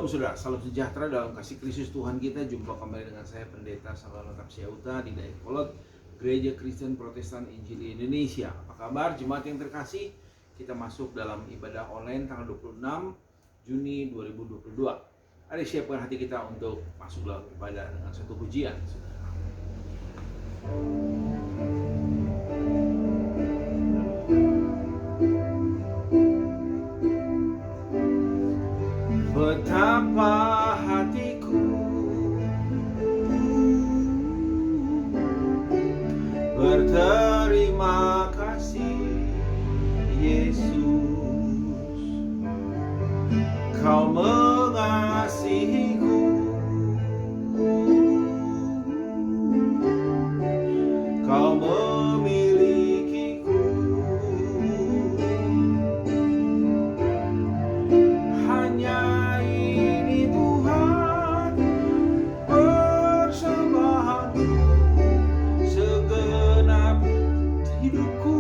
Shalom saudara, salam sejahtera dalam kasih Kristus Tuhan kita. Jumpa kembali dengan saya Pendeta Salano Tapsiauta di Dayakolot Gereja Kristen Protestan Injil Indonesia. Apa kabar jemaat yang terkasih? Kita masuk dalam ibadah online tanggal 26 Juni 2022. Mari siapkan hati kita untuk masuk dalam ibadah dengan satu pujian, saudara. Betapa hatiku berterima kasih, Yesus, Kau mengasihiku, Kau memilikiku. Hanya ini Tuhan persembahanku, segenap hidupku,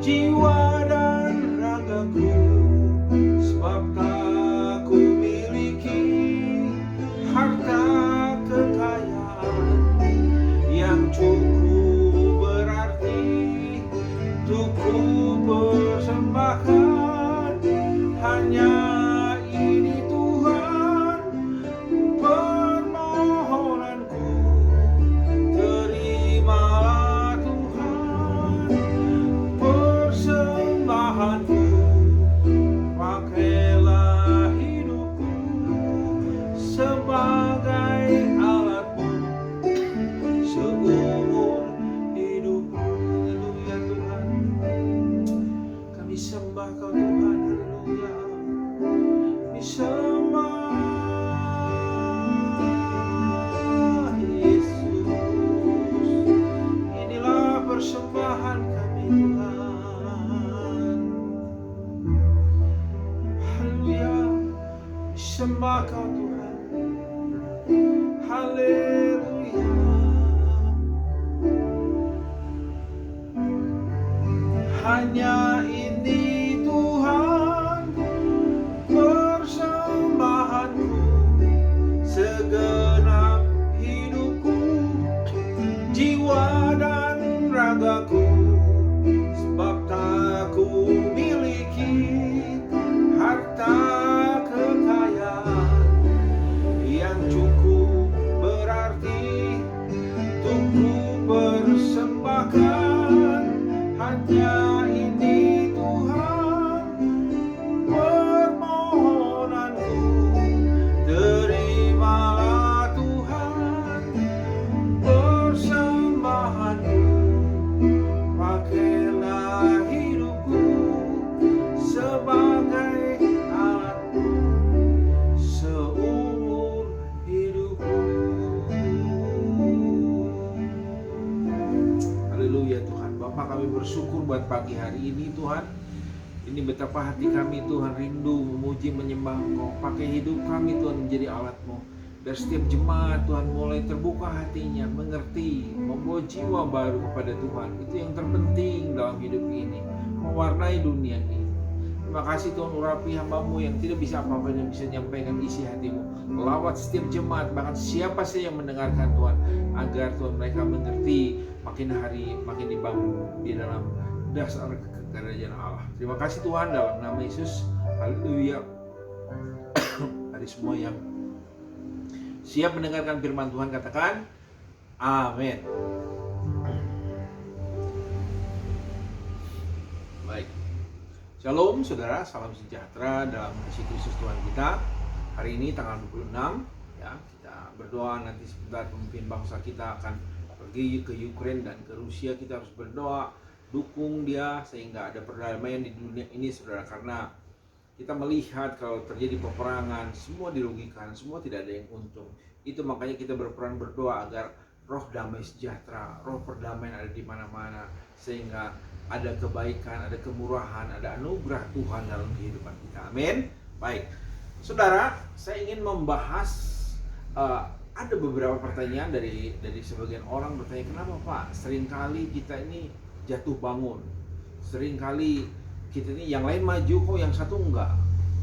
jiwa dan ragaku. Sebab tak ku miliki harta kekayaan yang cukup berarti untuk ku persembahkan. Hanya ini Tuhan permohonanku, terimalah Tuhan persembahanku. Pakailah hidupku sebagai alat-Mu seumur hidupku. Haleluya Tuhan, kami sembah Kau Tuhan. Haleluya, kami sembah Yesus. Inilah persembahan kami Tuhan. Haleluya, sembah Kau Tuhan. Haleluya. Hanya ini Tuhan persembahanku, segenap hidupku, jiwa dan ragaku. Sebab tak ku miliki harta kekayaan yang cukup berarti untuk ku persembahkan. Hanya ini Tuhan permohonanku, terimalah Tuhan persembahanku. Pakailah hidupku sebagai alat-Mu seumur hidupku. Haleluya Tuhan. Bapa, kami bersyukur buat pagi hari ini Tuhan. Ini betapa hati kami Tuhan rindu memuji menyembah Engkau. Pakai hidup kami Tuhan menjadi alat-Mu. Dan setiap jemaat Tuhan mulai terbuka hatinya, mengerti, membawa jiwa baru kepada Tuhan. Itu yang terpenting dalam hidup ini, mewarnai dunia ini. Terima kasih Tuhan, urapi hamba-Mu yang tidak bisa apa-apa dan bisa menyampaikan isi hati-Mu. Lawat setiap jemaat, bahkan siapa saja yang mendengarkan Tuhan, agar Tuhan mereka mengerti, makin hari makin dibangun di dalam dasar kerajaan Allah. Terima kasih Tuhan, dalam nama Yesus. Haleluya. Hari semua yang siap mendengarkan firman Tuhan katakan amin. Baik. Shalom saudara, salam sejahtera dalam kasih Kristus Tuhan kita. Hari ini tanggal 26 ya, kita berdoa. Nanti sebentar pemimpin bangsa kita akan pergi ke Ukraina dan ke Rusia. Kita harus berdoa, dukung dia sehingga ada perdamaian di dunia ini saudara. Karena kita melihat kalau terjadi peperangan, semua dirugikan, semua tidak ada yang untung. Itu makanya kita berperan berdoa agar roh damai sejahtera, roh perdamaian ada di mana-mana, sehingga ada kebaikan, ada kemurahan, ada anugerah Tuhan dalam kehidupan kita. Amin. Baik, saudara, saya ingin membahas ada beberapa pertanyaan dari sebagian orang bertanya, kenapa Pak seringkali kita ini jatuh bangun, seringkali kita ini yang lain maju kok yang satu enggak.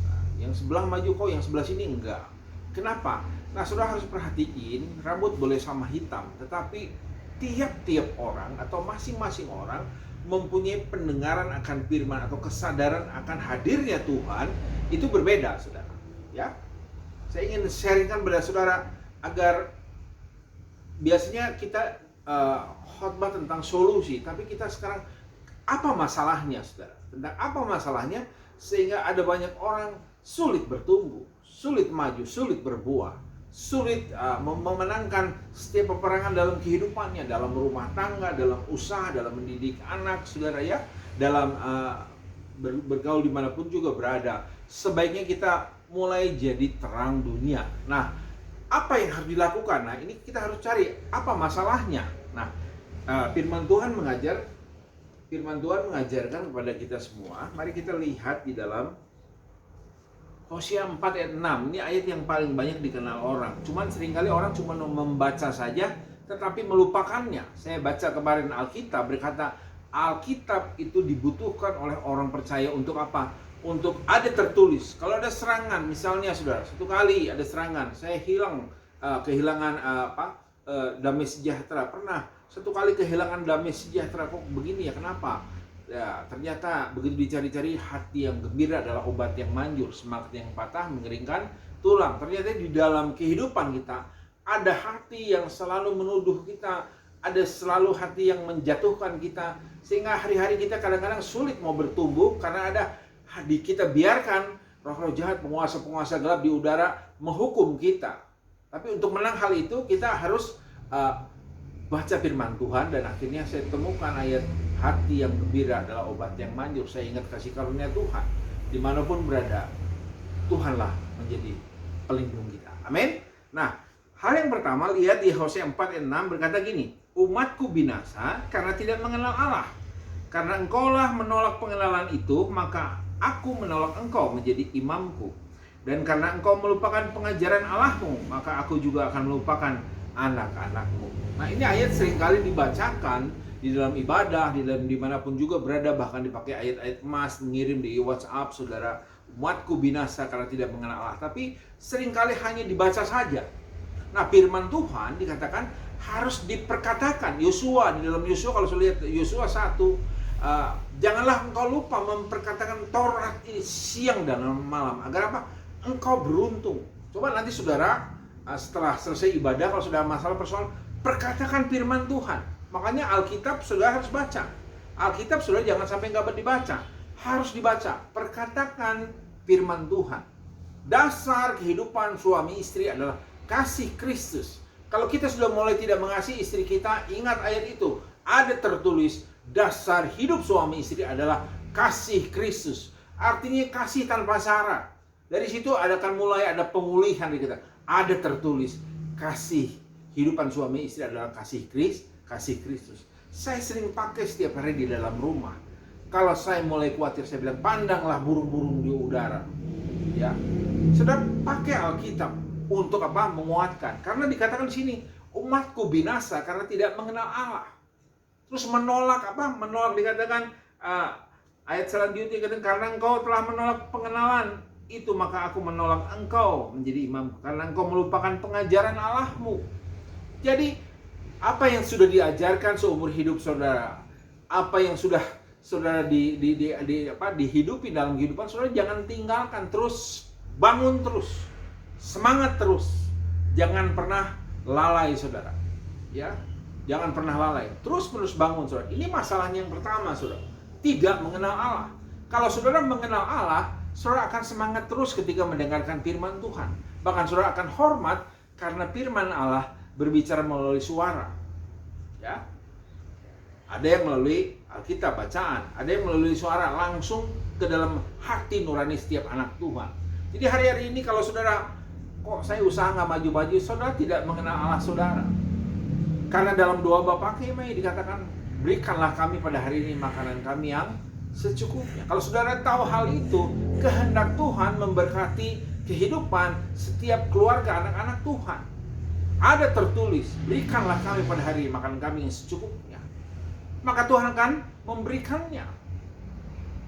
Nah, Yang sebelah maju kok, yang sebelah sini enggak. Kenapa? Nah, saudara harus perhatiin, rambut boleh sama hitam, tetapi tiap-tiap orang atau masing-masing orang mempunyai pendengaran akan firman atau kesadaran akan hadirnya Tuhan itu berbeda, saudara. Ya, saya ingin sharingkan pada saudara agar biasanya kita khotbah tentang solusi, tapi kita sekarang apa masalahnya, saudara? Tentang apa masalahnya sehingga ada banyak orang sulit bertumbuh, sulit maju, sulit berbuah, sulit memenangkan setiap peperangan dalam kehidupannya, dalam rumah tangga, dalam usaha, dalam mendidik anak, saudara ya, dalam bergaul dimanapun juga berada. Sebaiknya kita mulai jadi terang dunia. Nah, apa yang harus dilakukan? Nah, ini kita harus cari apa masalahnya. Nah, firman Tuhan mengajarkan kepada kita semua. Mari kita lihat di dalam Hosea 4 ayat 6. Ini ayat yang paling banyak dikenal orang. Cuman seringkali orang cuma membaca saja tetapi melupakannya. Saya baca kemarin Alkitab berkata Alkitab itu dibutuhkan oleh orang percaya untuk apa? Untuk ada tertulis. Kalau ada serangan, misalnya saudara, satu kali ada serangan, saya kehilangan damai sejahtera. Pernah satu kali kehilangan damai sejahtera, kok begini ya, kenapa? Ya, ternyata begitu dicari-cari, hati yang gembira adalah obat yang manjur, semangat yang patah mengeringkan tulang. Ternyata di dalam kehidupan kita ada hati yang selalu menuduh kita, ada selalu hati yang menjatuhkan kita, sehingga hari-hari kita kadang-kadang sulit mau bertumbuh karena ada kita biarkan roh-roh jahat, penguasa-penguasa gelap di udara menghukum kita. Tapi untuk menang hal itu kita harus baca firman Tuhan, dan akhirnya saya temukan ayat hati yang gembira adalah obat yang manjur. Saya ingat kasih karunia Tuhan. Dimanapun berada, Tuhanlah menjadi pelindung kita. Amin. Nah, hal yang pertama, lihat di Hosea 4 ayat 6 berkata gini, umatku binasa karena tidak mengenal Allah. Karena engkaulah menolak pengenalan itu, maka aku menolak engkau menjadi imamku. Dan karena engkau melupakan pengajaran Allahmu, maka aku juga akan melupakan anak-anakmu. Nah, ini ayat seringkali dibacakan di dalam ibadah, di dalam dimanapun juga berada, bahkan dipakai ayat-ayat emas, mengirim di WhatsApp, saudara, umatku binasa karena tidak mengenal Allah. Tapi seringkali hanya dibaca saja. Nah, firman Tuhan dikatakan harus diperkatakan. Yosua, di dalam Yosua, kalau saya lihat Yosua 1, janganlah engkau lupa memperkatakan Taurat ini siang dan malam, agar apa? Engkau beruntung. Coba nanti saudara, setelah selesai ibadah, kalau sudah masalah persoalan, perkatakan firman Tuhan. Makanya Alkitab saudara harus baca. Alkitab saudara jangan sampai nggak dibaca, harus dibaca. Perkatakan firman Tuhan. Dasar kehidupan suami istri adalah kasih Kristus. Kalau kita sudah mulai tidak mengasihi istri kita, ingat ayat itu. Ada tertulis, dasar hidup suami istri adalah kasih Kristus. Artinya kasih tanpa syarat. Dari situ akan mulai ada pemulihan di kita. Ada tertulis, kasih hidupan suami istri adalah kasih Kristus. Saya sering pakai setiap hari di dalam rumah. Kalau saya mulai khawatir, saya bilang, pandanglah burung-burung di udara. Ya, sedang pakai Alkitab untuk apa? Menguatkan. Karena dikatakan di sini, umatku binasa karena tidak mengenal Allah. Terus menolak apa? Menolak dikatakan ayat selanjutnya dikatakan, karena engkau telah menolak pengenalan itu, maka aku menolak engkau menjadi imam. Karena engkau melupakan pengajaran Allahmu. Jadi apa yang sudah diajarkan seumur hidup saudara, apa yang sudah saudara dihidupi dalam kehidupan saudara, jangan tinggalkan, terus bangun terus, semangat terus, jangan pernah lalai saudara, ya, jangan pernah lalai, terus menerus bangun saudara. Ini masalahnya yang pertama saudara, tidak mengenal Allah. Kalau saudara mengenal Allah, saudara akan semangat terus ketika mendengarkan firman Tuhan. Bahkan saudara akan hormat karena firman Allah berbicara melalui suara, ya. Ada yang melalui Alkitab bacaan, ada yang melalui suara langsung ke dalam hati nurani setiap anak Tuhan. Jadi hari-hari ini kalau saudara, kok saya usaha nggak maju-maju, saudara tidak mengenal Allah saudara. Karena dalam doa Bapa kami dikatakan, berikanlah kami pada hari ini makanan kami yang secukupnya. Kalau saudara tahu hal itu, kehendak Tuhan memberkati kehidupan setiap keluarga anak-anak Tuhan. Ada tertulis, berikanlah kami pada hari makan kami yang secukupnya. Maka Tuhan akan memberikannya.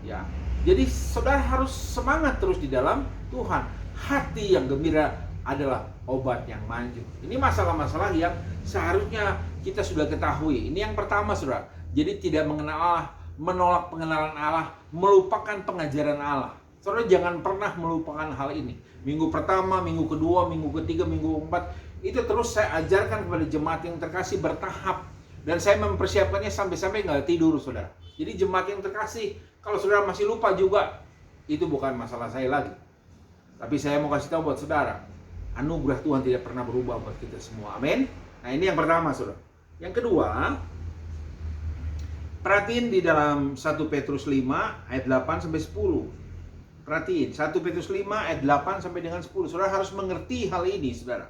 Ya. Jadi saudara harus semangat terus di dalam Tuhan. Hati yang gembira adalah obat yang manjur. Ini masalah-masalah yang seharusnya kita sudah ketahui. Ini yang pertama, saudara. Jadi tidak mengenal Allah, menolak pengenalan Allah, melupakan pengajaran Allah. Saudara jangan pernah melupakan hal ini. Minggu pertama, minggu kedua, minggu ketiga, minggu keempat, itu terus saya ajarkan kepada jemaat yang terkasih bertahap. Dan saya mempersiapkannya sampai-sampai nggak tidur, saudara. Jadi jemaat yang terkasih, kalau saudara masih lupa juga, itu bukan masalah saya lagi. Tapi saya mau kasih tahu buat saudara, anugerah Tuhan tidak pernah berubah buat kita semua. Amin. Nah ini yang pertama, saudara. Yang kedua, perhatiin di dalam 1 Petrus 5 ayat 8 sampai 10. Perhatiin 1 Petrus 5 ayat 8 sampai dengan 10. Saudara harus mengerti hal ini, saudara.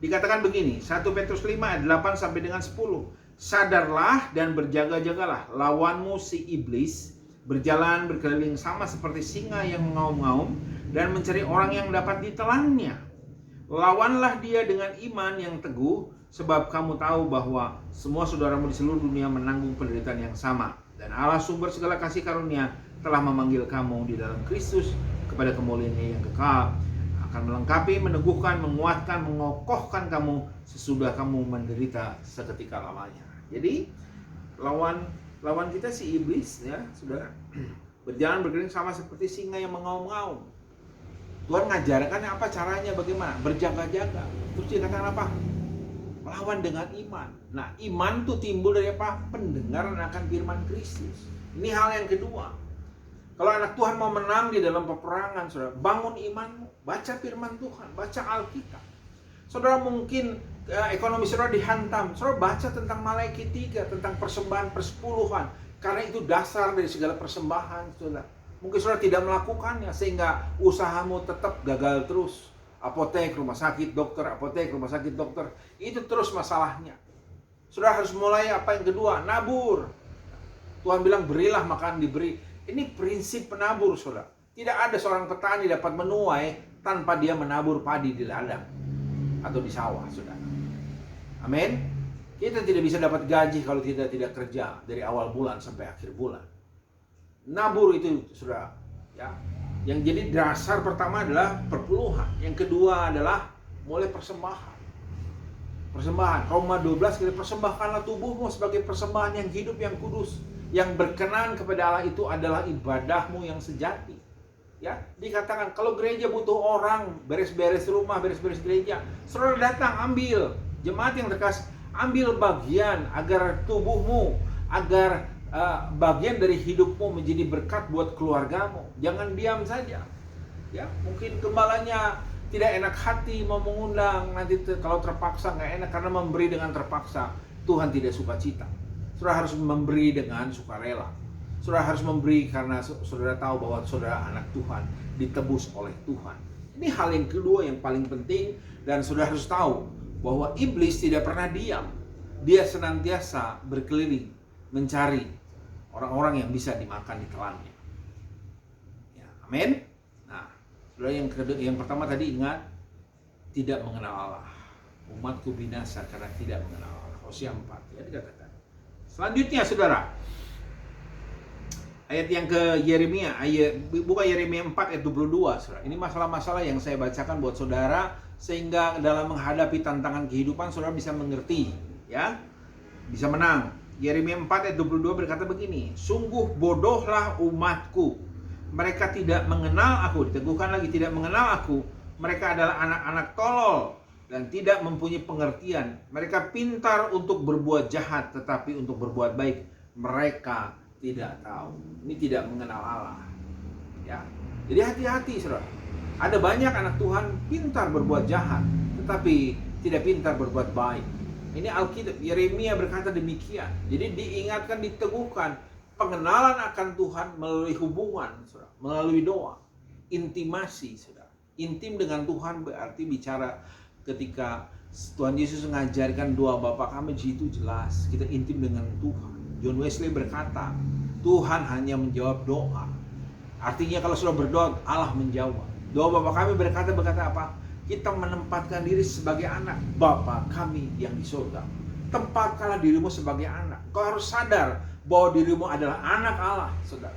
Dikatakan begini, 1 Petrus 5 ayat 8 sampai dengan 10. Sadarlah dan berjaga-jagalah, lawanmu si iblis berjalan berkeliling sama seperti singa yang mengaum-ngaum dan mencari orang yang dapat ditelannya. Lawanlah dia dengan iman yang teguh, sebab kamu tahu bahwa semua saudaramu di seluruh dunia menanggung penderitaan yang sama. Dan Allah sumber segala kasih karunia telah memanggil kamu di dalam Kristus kepada kemuliaan yang kekal, akan melengkapi, meneguhkan, menguatkan, mengokohkan kamu sesudah kamu menderita seketika lamanya. Jadi lawan kita si iblis, ya saudara, berjalan berkeliling sama seperti singa yang mengaum-ngaum. Tuhan ngajarkan apa caranya, bagaimana berjaga-jaga. Terus dia katakan apa? Melawan dengan iman. Nah, iman tuh timbul dari apa? Pendengaran akan firman Kristus. Ini hal yang kedua. Kalau anak Tuhan mau menang di dalam peperangan, saudara, bangun imanmu, baca firman Tuhan, baca Alkitab. Saudara mungkin ekonomi saudara dihantam, saudara baca tentang Maleakhi 3, tentang persembahan persepuluhan, karena itu dasar dari segala persembahan, saudara. Mungkin saudara tidak melakukannya sehingga usahamu tetap gagal terus. Apotek, rumah sakit, dokter, apotek, rumah sakit, dokter. Itu terus masalahnya. Saudara harus mulai apa yang kedua? Nabur. Tuhan bilang berilah makan diberi. Ini prinsip penabur, saudara. Tidak ada seorang petani dapat menuai tanpa dia menabur padi di ladang atau di sawah, saudara. Amin. Kita tidak bisa dapat gaji kalau kita tidak kerja dari awal bulan sampai akhir bulan. Nabur itu, saudara, ya. Yang jadi dasar pertama adalah perpuluhan. Yang kedua adalah mulai persembahan. Persembahan. Roma 12 kita persembahkanlah tubuhmu sebagai persembahan yang hidup, yang kudus, yang berkenan kepada Allah, itu adalah ibadahmu yang sejati. Ya, dikatakan kalau gereja butuh orang beres-beres rumah, beres-beres gereja, saudara datang ambil. Jemaat yang terkasih, ambil bagian agar tubuhmu, agar bagian dari hidupmu menjadi berkat buat keluargamu. Jangan diam saja. Ya, mungkin gembalanya tidak enak hati mau mengundang, nanti kalau terpaksa nggak enak karena memberi dengan terpaksa. Tuhan tidak suka cita. Saudara harus memberi dengan sukarela. Saudara harus memberi karena saudara tahu bahwa saudara anak Tuhan, ditebus oleh Tuhan. Ini hal yang kedua yang paling penting, dan saudara harus tahu bahwa iblis tidak pernah diam. Dia senantiasa berkeliling mencari orang-orang yang bisa dimakan ditelannya. Ya, amin. Nah, saudara yang pertama tadi ingat, tidak mengenal Allah. Umatku binasa karena tidak mengenal Allah. Hosea 4 ya dikatakan. Selanjutnya, saudara, ayat yang ke Yeremia, buka Yeremia 4 ayat 22, saudara. Ini masalah-masalah yang saya bacakan buat saudara sehingga dalam menghadapi tantangan kehidupan saudara bisa mengerti, ya, bisa menang. Yeremia 4 ayat 22 berkata begini, sungguh bodohlah umatku, mereka tidak mengenal aku. Diteguhkan lagi, tidak mengenal aku. Mereka adalah anak-anak tolol dan tidak mempunyai pengertian. Mereka pintar untuk berbuat jahat, tetapi untuk berbuat baik mereka tidak tahu. Ini tidak mengenal Allah, ya. Jadi hati-hati, saudara. Ada banyak anak Tuhan pintar berbuat jahat, tetapi tidak pintar berbuat baik. Ini Alkitab, Yeremia berkata demikian. Jadi diingatkan, diteguhkan pengenalan akan Tuhan melalui hubungan, saudara, melalui doa, intimasi, saudara. Intim dengan Tuhan berarti bicara ketika Tuhan Yesus mengajarkan doa Bapa kami, itu jelas kita intim dengan Tuhan. John Wesley berkata, Tuhan hanya menjawab doa. Artinya kalau sudah berdoa, Allah menjawab. Doa Bapa kami berkata apa? Kita menempatkan diri sebagai anak. Bapa kami yang di surga, tempatkanlah dirimu sebagai anak. Kau harus sadar bahwa dirimu adalah anak Allah, saudara.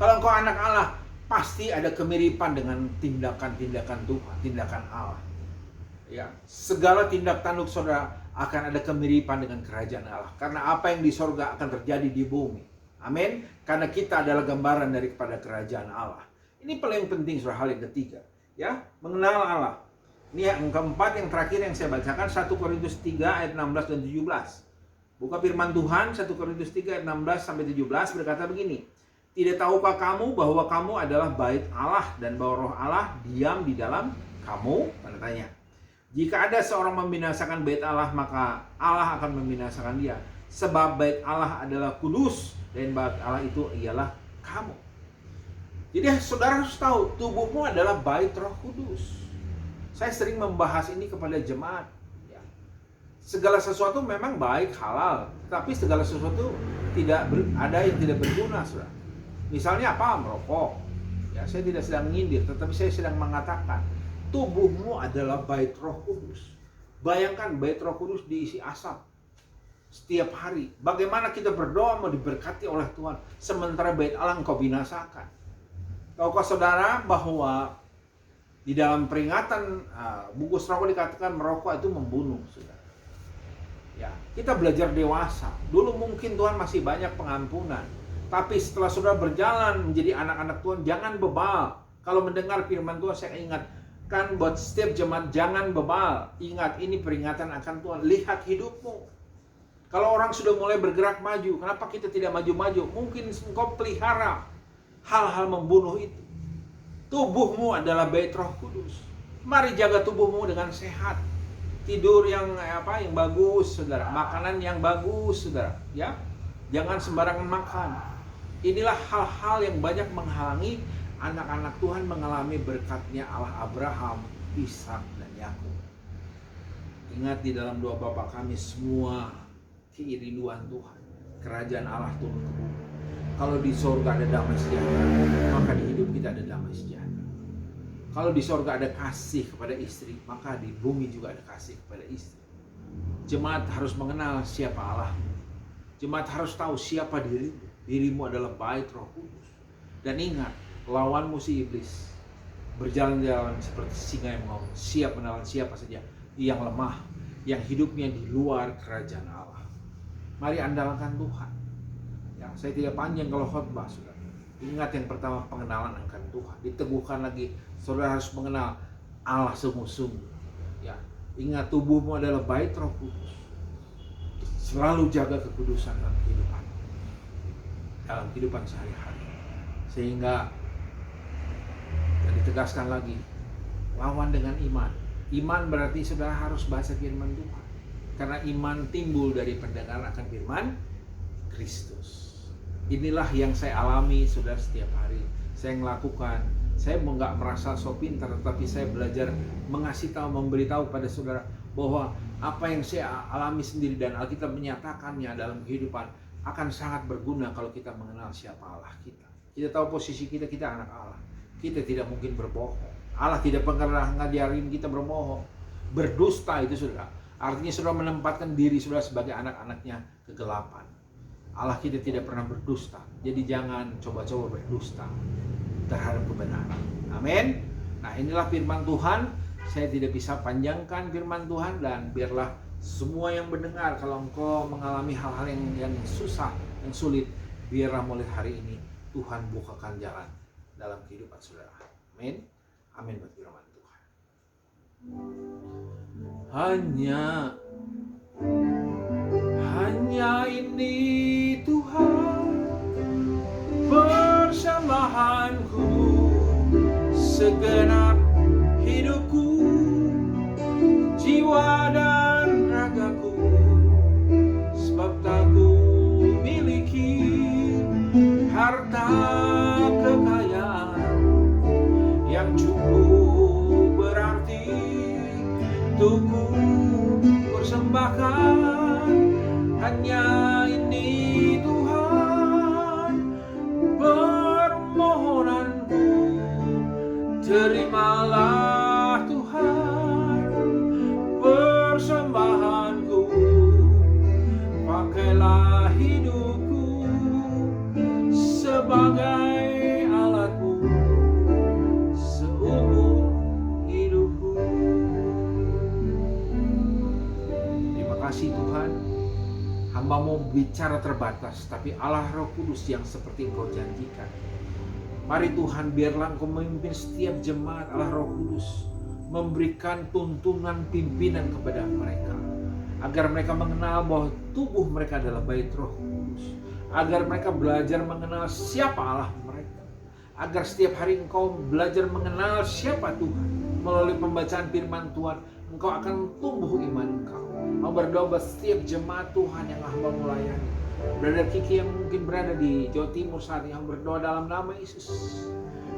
Kalau engkau anak Allah, pasti ada kemiripan dengan tindakan-tindakan Tuhan, tindakan Allah. Ya, segala tindak tanduk saudara akan ada kemiripan dengan kerajaan Allah. Karena apa yang di sorga akan terjadi di bumi. Amin. Karena kita adalah gambaran daripada kerajaan Allah. Ini paling penting saudara, hal yang ketiga. Ya, mengenal Allah. Ini yang keempat, yang terakhir yang saya bacakan, 1 Korintus 3 ayat 16 dan 17. Buka firman Tuhan, 1 Korintus 3 ayat 16 sampai 17 berkata begini. Tidak tahukah kamu bahwa kamu adalah bait Allah dan bahwa roh Allah diam di dalam kamu? Tanda tanya. Jika ada seorang membinasakan bait Allah, maka Allah akan membinasakan dia. Sebab bait Allah adalah kudus dan bait Allah itu ialah kamu. Jadi saudara harus tahu, tubuhmu adalah bait Roh Kudus. Saya sering membahas ini kepada jemaat. Ya. Segala sesuatu memang baik, halal, tapi segala sesuatu ada yang tidak berguna, saudara. Misalnya apa? Merokok. Ya, saya tidak sedang menyindir, tetapi saya sedang mengatakan tubuhmu adalah bait Roh Kudus. Bayangkan bait Roh Kudus diisi asap setiap hari. Bagaimana kita berdoa mau diberkati oleh Tuhan, sementara bait Allah engkau binasakan. Tahukah saudara bahwa di dalam peringatan bungkus rokok dikatakan merokok itu membunuh, saudara. Ya, kita belajar dewasa. Dulu mungkin Tuhan masih banyak pengampunan. Tapi setelah saudara berjalan menjadi anak-anak Tuhan, jangan bebal. Kalau mendengar firman Tuhan, saya ingatkan buat setiap jemaat, jangan bebal. Ingat, ini peringatan akan Tuhan. Lihat hidupmu. Kalau orang sudah mulai bergerak maju, kenapa kita tidak maju-maju? Mungkin engkau pelihara hal-hal membunuh itu. Tubuhmu adalah bait Roh Kudus. Mari jaga tubuhmu dengan sehat. Tidur yang bagus, saudara. Makanan yang bagus, saudara. Ya, jangan sembarangan makan. Inilah hal-hal yang banyak menghalangi anak-anak Tuhan mengalami berkatnya Allah Abraham, Ishak, dan Yakub. Ingat di dalam doa Bapa kami semua keinginan Tuhan, kerajaan Allah turun ke bumi. Kalau di sorga ada damai sejahtera, maka di hidup kita ada damai sejahtera. Kalau di sorga ada kasih kepada istri, maka di bumi juga ada kasih kepada istri. Jemaat harus mengenal siapa Allah. Jemaat harus tahu siapa dirimu. Dirimu adalah bait Roh Kudus. Dan ingat, lawanmu si iblis berjalan-jalan seperti singa yang mau siap menelan siapa saja yang lemah, yang hidupnya di luar kerajaan Allah. Mari andalkan Tuhan. Ya, saya tidak panjang kalau khotbah, saudara. Ingat yang pertama, pengenalan akan Tuhan. Diteguhkan lagi, saudara harus mengenal Allah sungguh-sungguh. Ya, ingat tubuhmu adalah bait Roh Kudus. Selalu jaga kekudusan dalam kehidupan sehari-hari. Sehingga ditegaskan lagi, lawan dengan iman. Iman berarti saudara harus baca firman Tuhan. Karena iman timbul dari pendengaran akan firman Kristus. Inilah yang saya alami, saudara, setiap hari. Saya melakukan. Saya nggak merasa so pintar, tetapi saya belajar mengasih tahu, memberitahu pada saudara bahwa apa yang saya alami sendiri dan Alkitab menyatakannya dalam kehidupan akan sangat berguna kalau kita mengenal siapa Allah kita. Kita tahu posisi kita, kita anak Allah. Kita tidak mungkin berbohong. Allah tidak pernah ngajarin kita berbohong. Berdusta itu, saudara. Artinya saudara menempatkan diri saudara sebagai anak-anaknya kegelapan. Allah kita tidak pernah berdusta. Jadi jangan coba-coba berdusta terhadap kebenaran. Amin. Nah, inilah firman Tuhan. Saya tidak bisa panjangkan firman Tuhan, dan biarlah semua yang mendengar, kalau engkau mengalami hal-hal yang susah, yang sulit, biarlah mulai hari ini Tuhan bukakan jalan dalam kehidupan saudara. Amin. Amin buat firman Tuhan. Hanya ini Tuhan persembahanku, segenap hidupku, jiwa dan ragaku, sebab tak ku miliki harta kekayaan yang cukup berarti untuk ku persembahkan. Hanya ini Tuhan permohonanku, terimalah Tuhan persembahanku, pakailah hidupku sebagai kasih Tuhan. Hamba-Mu bicara terbatas, tapi Allah Roh Kudus yang seperti Engkau janjikan. Mari Tuhan, biarlah Engkau memimpin setiap jemaat Allah Roh Kudus, memberikan tuntunan pimpinan kepada mereka, agar mereka mengenal bahwa tubuh mereka adalah bait Roh Kudus, agar mereka belajar mengenal siapa Allah mereka, agar setiap hari Engkau belajar mengenal siapa Tuhan. Melalui pembacaan firman Tuhan, Engkau akan tumbuh iman Engkau. Mau berdoa buat setiap jemaat Tuhan yang hamba melayani. Brother Kiki yang mungkin berada di Jawa Timur saat ini, yang berdoa dalam nama Yesus.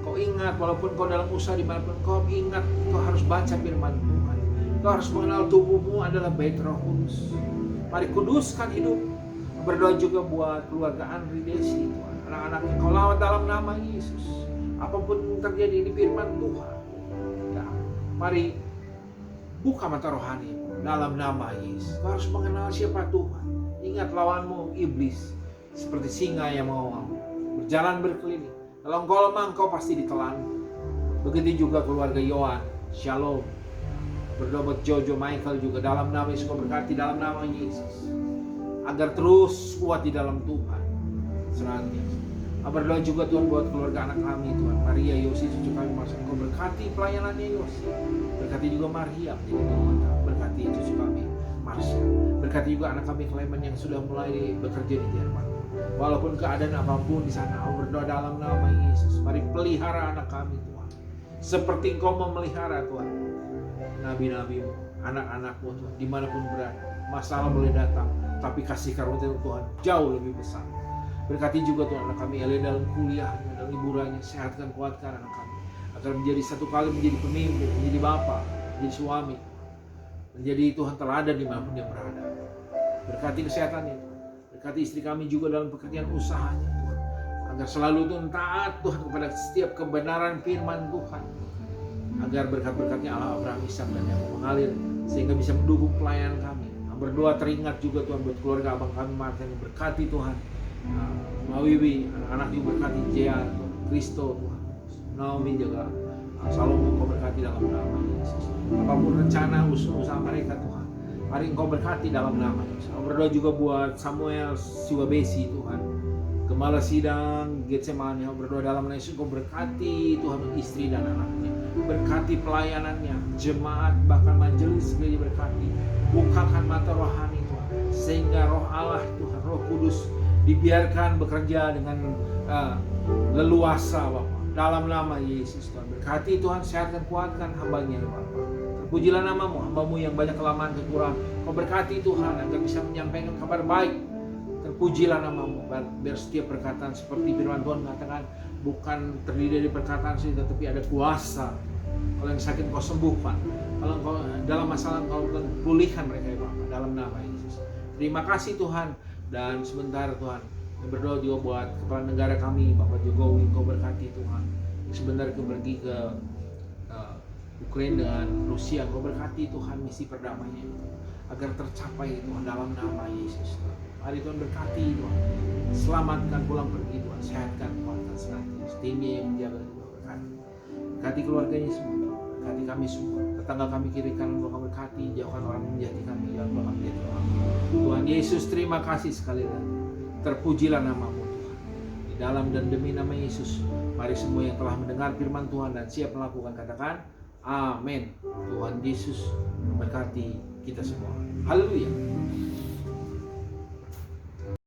Kau ingat, walaupun kau dalam usaha dimanapun kau, ingat kau harus baca firman Tuhan. Kau harus mengenal tubuhmu adalah bait Roh Kudus. Mari kuduskan hidup. Berdoa juga buat keluarga Andri Desi, Tuhan. Anak-anak yang kau lawat dalam nama Yesus. Apapun yang terjadi di firman Tuhan, ya, mari buka mata rohani dalam nama Yesus. Kau harus mengenal siapa Tuhan. Ingat, lawanmu iblis seperti singa yang mau berjalan berkeliling. Kalau engkau lemah, engkau pasti ditelan. Begitu juga keluarga Yohan. Shalom. Berdoa buat Jojo Michael juga dalam nama Yesus. Kau berkati dalam nama Yesus, agar terus kuat di dalam Tuhan senantiasa. Berdoa juga Tuhan buat keluarga anak kami Tuhan, Maria, Yosi, cucu kami Marsha. Kau berkati pelayanannya Yosi. Berkati juga Maria menjadi rumah. Berkati cucu kami Marsha. Berkati juga anak kami Clement yang sudah mulai bekerja di Jerman. Walaupun keadaan apapun di sana, aku berdoa dalam nama Yesus. Mari pelihara anak kami Tuhan, seperti Engkau memelihara Tuhan nabi-nabi-Mu, anak-anak-Mu Tuhan, dimanapun berada. Masalah boleh datang, tapi kasih karunia Tuhan jauh lebih besar. Berkati juga Tuhan anak kami Elia dalam kuliahnya, dalam liburannya. Sehatkan, kuatkan anak kami, agar menjadi satu kali menjadi pemimpin, menjadi bapak, menjadi suami, menjadi Tuhan teladan dimanapun dia berada. Berkati kesehatannya Tuhan. Berkati istri kami juga dalam pekerjaan usahanya Tuhan, agar selalu Tuhan taat Tuhan kepada setiap kebenaran firman Tuhan, agar berkat-berkatnya Allah Abraham, Ishak dan Yakub mengalir sehingga bisa mendukung pelayanan kami. Berdoa teringat juga Tuhan buat keluarga abang kami Martin. Berkati Tuhan Mawiwi, anak-anak juga berkati, Jea, Kristo Tuhan, Naomi juga, Salomo. Kau berkati dalam nama Yesus. Apapun rencana usaha mereka Tuhan, mari Engkau berkati dalam nama Yesus. Berdoa juga buat Samuel Siwabesi Tuhan, Gembala Sidang Getsemani. Berdoa dalam nama Yesus. Engkau berkati Tuhan istri dan anaknya, berkati pelayanannya, jemaat bahkan majelis gereja. Berkati, bukakan mata rohani Tuhan, sehingga roh Allah Tuhan, Roh Kudus dibiarkan bekerja dengan leluasa Bapak, dalam nama Yesus Tuhan. Berkati Tuhan, sehatkan, kuatkan hamba-Nya Bapak. Terpujilah nama-Mu, hamba-Mu yang banyak kelemahan, kekurangan. Kau berkati Tuhan agar bisa menyampaikan kabar baik. Terpujilah nama-Mu, biar setiap perkataan seperti firman Tuhan mengatakan, bukan terdiri dari perkataan saja, tetapi ada kuasa. Kalau yang sakit Kau sembuhkan, kalau Engkau dalam masalah Engkau pulihkan mereka ya Bapak, dalam nama Yesus. Terima kasih Tuhan. Dan sebentar Tuhan, berdoa juga buat kepala negara kami Bapak Jokowi. Kau berkati Tuhan. Sebentar Kau pergi ke Ukraina dengan Rusia. Kau berkati Tuhan misi perdamaian itu, agar tercapai Tuhan dalam nama Yesus Tuhan. Mari Tuhan berkati Tuhan, selamatkan pulang pergi Tuhan, sehatkan, kuatkan senantiasa. Timnya yang menjaga juga berkati. Berkati keluarganya semua, berkati kami semua, tetangga kami kiri kanan Kau berkati, jauhkan orang menjadi kami, jangan kami menjadi orang. Tuhan Yesus, terima kasih sekali lagi. Terpujilah nama-Mu Tuhan. Di dalam dan demi nama Yesus, mari semua yang telah mendengar firman Tuhan dan siap melakukan, katakan amin. Tuhan Yesus memberkati kita semua. Haleluya.